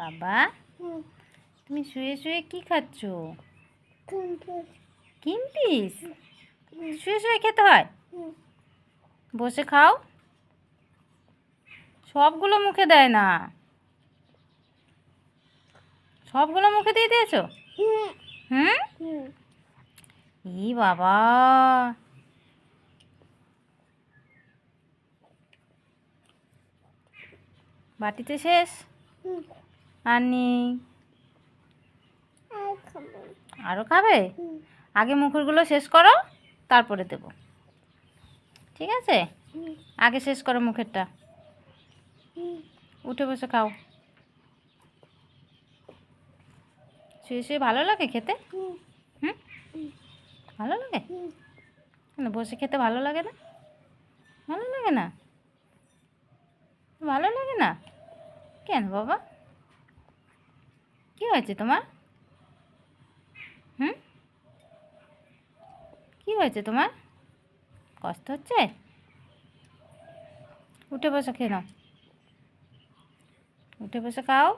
বাবা তুমি শুয়ে শুয়ে কি খাচ্ছ? কিমপিস শুয়ে শুয়ে খেতে হয়? বসে খাও। সবগুলো মুখে দেয় না। সবগুলো মুখে দিয়ে দিয়েছো? হুম। ই বাবা, বাটিতে শেষ? আর নেই? আরও খাবে? আগে মুখেরগুলো শেষ করো, তারপরে দেবো। ঠিক আছে, আগে শেষ করো মুখেরটা। উঠে বসে খাও। শুয়ে শুয়ে ভালো লাগে খেতে? হুম, ভালো লাগে? বসে খেতে ভালো লাগে না? ভালো লাগে না? ভালো লাগে না কেন বাবা? কি হয়েছে তোমার? হুম, কি হয়েছে তোমার? কষ্ট হচ্ছে? উঠে বসে খেয়ে নাও। উঠে বসে খাও।